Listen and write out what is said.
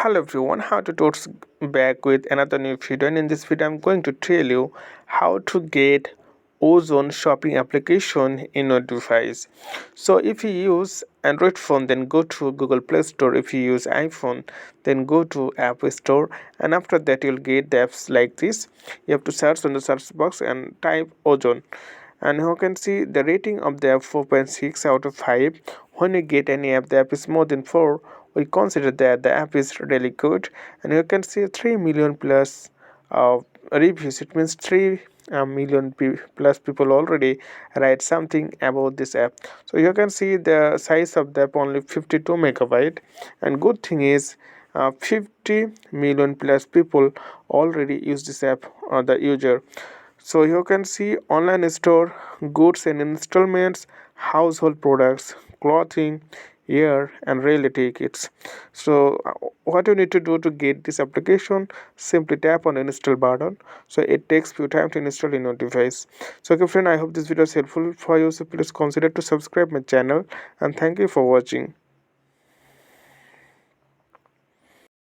Hello everyone, how to totes back with another new video, and in this video I'm going to tell you how to get OZON shopping application in your device. So if you use Android phone, then go to Google Play Store. If you use iPhone, then go to App Store, and after that you'll get the apps like this. You have to search on the search box and type OZON, and you can see the rating of the app 4.6 out of 5. When you get any app, the app is more than 4, we consider that the app is really good. And you can see 3 million plus reviews. It means 3 million plus people already write something about this app. So you can see the size of the app only 52 megabyte, and good thing is 50 million plus people already use this app, the user. So you can see online store, goods and installments, household products, clothing, air and railway tickets. So what you need to do to get this application, simply tap on install button. So it takes few time to install in your device. So okay friend, I hope this video is helpful for you. So please consider to subscribe my channel, and thank you for watching.